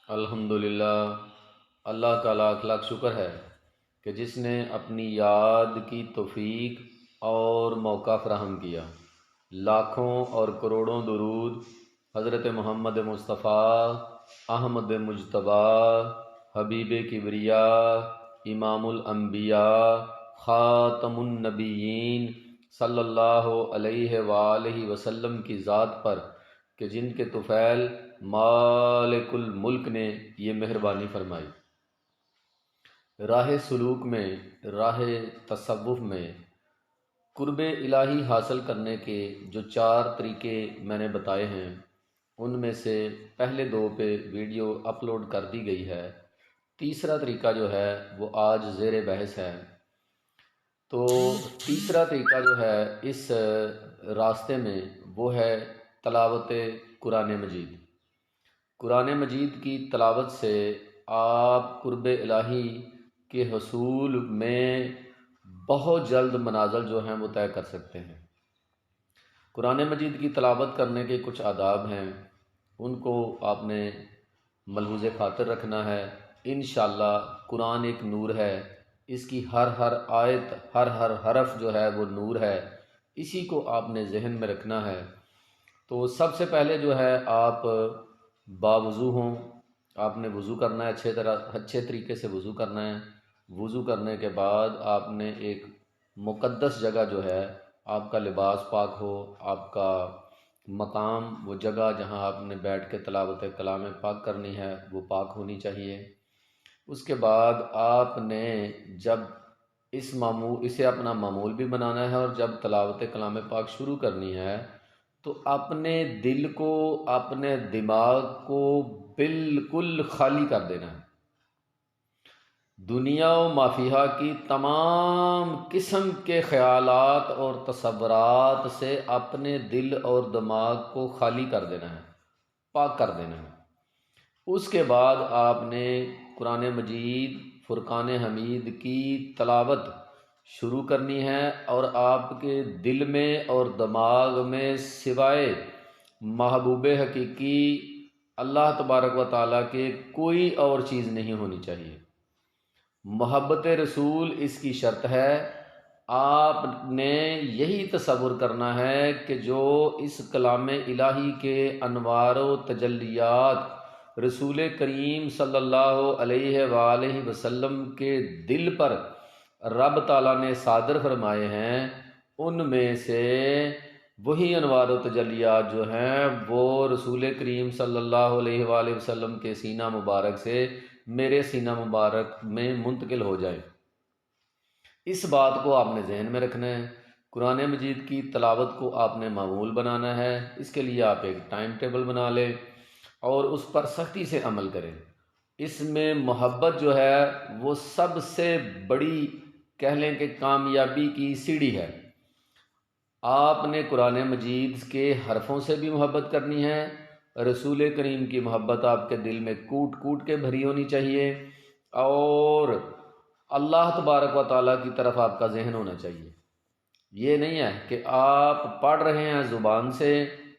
الحمدللہ، اللہ کا لاکھ لاکھ شکر ہے کہ جس نے اپنی یاد کی توفیق اور موقع فراہم کیا۔ لاکھوں اور کروڑوں درود حضرت محمد مصطفیٰ احمد مجتبیٰ حبیب کبریاء امام الانبیاء خاتم النبیین صلی اللہ علیہ وآلہ وسلم کی ذات پر کہ جن کے طفیل مالک الملک نے یہ مہربانی فرمائی۔ راہ سلوک میں، راہ تصوف میں قرب الہی حاصل کرنے کے جو 4 طریقے میں نے بتائے ہیں، ان میں سے پہلے 2 پہ ویڈیو اپلوڈ کر دی گئی ہے۔ تیسرا طریقہ جو ہے وہ آج زیر بحث ہے۔ تو تیسرا طریقہ جو ہے اس راستے میں وہ ہے تلاوت قرآن مجید۔ قرآن مجید کی تلاوت سے آپ قرب الہی کے حصول میں بہت جلد منازل جو ہیں وہ طے کر سکتے ہیں۔ قرآن مجید کی تلاوت کرنے کے کچھ آداب ہیں، ان کو آپ نے ملحوظ خاطر رکھنا ہے۔ انشاءاللہ قرآن ایک نور ہے، اس کی ہر آیت، ہر حرف جو ہے وہ نور ہے، اسی کو آپ نے ذہن میں رکھنا ہے۔ تو سب سے پہلے جو ہے آپ باوضو ہوں، آپ نے وضو کرنا ہے، اچھے طریقے سے وضو کرنا ہے۔ وضو کرنے کے بعد آپ نے ایک مقدس جگہ جو ہے، آپ کا لباس پاک ہو، آپ کا مقام، وہ جگہ جہاں آپ نے بیٹھ کے تلاوت کلام پاک کرنی ہے وہ پاک ہونی چاہیے۔ اس کے بعد آپ نے جب اسے اپنا معمول بھی بنانا ہے، اور جب تلاوت کلام پاک شروع کرنی ہے تو اپنے دل کو، اپنے دماغ کو بالکل خالی کر دینا ہے۔ دنیا و مافیہا کی تمام قسم کے خیالات اور تصورات سے اپنے دل اور دماغ کو خالی کر دینا ہے، پاک کر دینا ہے۔ اس کے بعد آپ نے قرآن مجید فرقان حمید کی تلاوت شروع کرنی ہے، اور آپ کے دل میں اور دماغ میں سوائے محبوب حقیقی اللہ تبارک و تعالیٰ کے کوئی اور چیز نہیں ہونی چاہیے۔ محبت رسول اس کی شرط ہے۔ آپ نے یہی تصور کرنا ہے کہ جو اس کلام الہی کے انوار و تجلیات رسول کریم صلی اللہ علیہ وآلہ وسلم کے دل پر رب تعالیٰ نے صادر فرمائے ہیں، ان میں سے وہی انوار و تجلیات جو ہیں وہ رسول کریم صلی اللہ علیہ وآلہ وسلم کے سینہ مبارک سے میرے سینہ مبارک میں منتقل ہو جائیں۔ اس بات کو آپ نے ذہن میں رکھنا ہے۔ قرآن مجید کی تلاوت کو آپ نے معمول بنانا ہے۔ اس کے لیے آپ ایک ٹائم ٹیبل بنا لیں اور اس پر سختی سے عمل کریں۔ اس میں محبت جو ہے وہ سب سے بڑی کہہ لیں کہ کامیابی کی سیڑھی ہے۔ آپ نے قرآن مجید کے حرفوں سے بھی محبت کرنی ہے۔ رسول کریم کی محبت آپ کے دل میں کوٹ کوٹ کے بھری ہونی چاہیے، اور اللہ تبارک و تعالیٰ کی طرف آپ کا ذہن ہونا چاہیے۔ یہ نہیں ہے کہ آپ پڑھ رہے ہیں زبان سے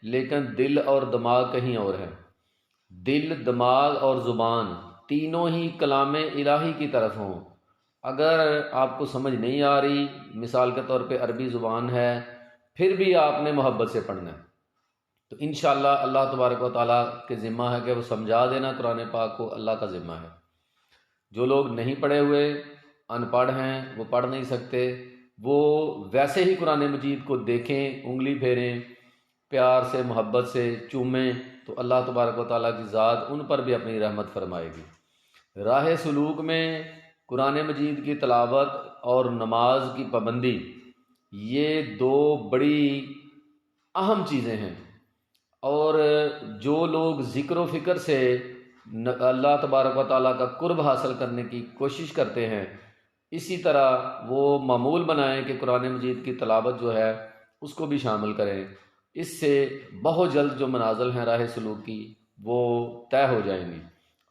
لیکن دل اور دماغ کہیں اور ہے۔ دل، دماغ اور زبان تینوں ہی کلام الہی کی طرف ہوں۔ اگر آپ کو سمجھ نہیں آ رہی، مثال کے طور پہ عربی زبان ہے، پھر بھی آپ نے محبت سے پڑھنا ہے، تو انشاءاللہ اللہ تبارک و تعالیٰ کے ذمہ ہے کہ وہ سمجھا دینا قرآن پاک کو، اللہ کا ذمہ ہے۔ جو لوگ نہیں پڑھے ہوئے، ان پڑھ ہیں، وہ پڑھ نہیں سکتے، وہ ویسے ہی قرآن مجید کو دیکھیں، انگلی پھیریں، پیار سے، محبت سے چومیں، تو اللہ تبارک و تعالیٰ کی ذات ان پر بھی اپنی رحمت فرمائے گی۔ راہ سلوک میں قرآن مجید کی تلاوت اور نماز کی پابندی، یہ 2 بڑی اہم چیزیں ہیں، اور جو لوگ ذکر و فکر سے اللہ تبارک و تعالیٰ کا قرب حاصل کرنے کی کوشش کرتے ہیں، اسی طرح وہ معمول بنائیں کہ قرآن مجید کی تلاوت جو ہے اس کو بھی شامل کریں۔ اس سے بہت جلد جو منازل ہیں راہ سلوک کی وہ طے ہو جائیں گی،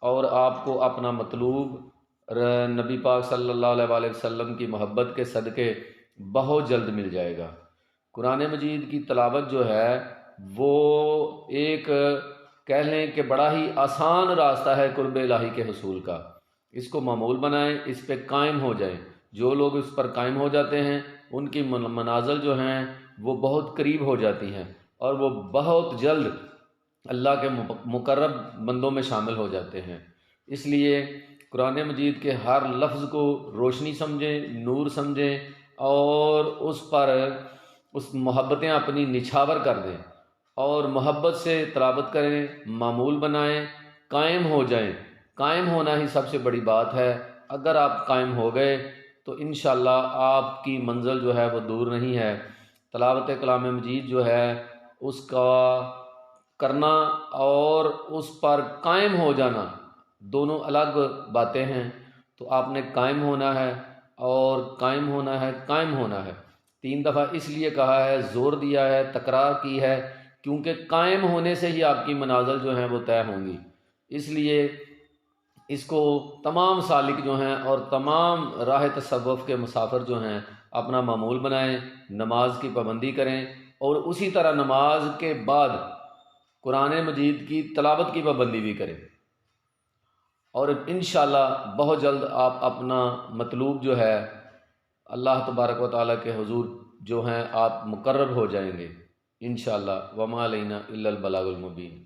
اور آپ کو اپنا مطلوب نبی پاک صلی اللہ علیہ وآلہ وسلم کی محبت کے صدقے بہت جلد مل جائے گا۔ قرآن مجید کی تلاوت جو ہے وہ ایک کہہ لیں کہ بڑا ہی آسان راستہ ہے قرب الہی کے حصول کا، اس کو معمول بنائیں، اس پہ قائم ہو جائیں۔ جو لوگ اس پر قائم ہو جاتے ہیں ان کی منازل جو ہیں وہ بہت قریب ہو جاتی ہیں، اور وہ بہت جلد اللہ کے مقرب بندوں میں شامل ہو جاتے ہیں۔ اس لیے قرآن مجید کے ہر لفظ کو روشنی سمجھیں، نور سمجھیں، اور اس پر محبتیں اپنی نچھاور کر دیں، اور محبت سے تلاوت کریں، معمول بنائیں، قائم ہو جائیں۔ قائم ہونا ہی سب سے بڑی بات ہے۔ اگر آپ قائم ہو گئے تو انشاءاللہ آپ کی منزل جو ہے وہ دور نہیں ہے۔ تلاوت کلام مجید جو ہے اس کا کرنا اور اس پر قائم ہو جانا دونوں الگ باتیں ہیں۔ تو آپ نے قائم ہونا ہے، اور قائم ہونا ہے، قائم ہونا ہے۔ 3 دفعہ اس لیے کہا ہے، زور دیا ہے، تکرار کی ہے، کیونکہ قائم ہونے سے ہی آپ کی منازل جو ہیں وہ طے ہوں گی۔ اس لیے اس کو تمام سالک جو ہیں اور تمام راہ تصوف کے مسافر جو ہیں اپنا معمول بنائیں، نماز کی پابندی کریں، اور اسی طرح نماز کے بعد قرآن مجید کی تلاوت کی پابندی بھی کریں، اور انشاءاللہ بہت جلد آپ اپنا مطلوب جو ہے اللہ تبارک و تعالیٰ کے حضور جو ہیں آپ مقرب ہو جائیں گے انشاءاللہ۔ وما علینا الا البلاغ المبین۔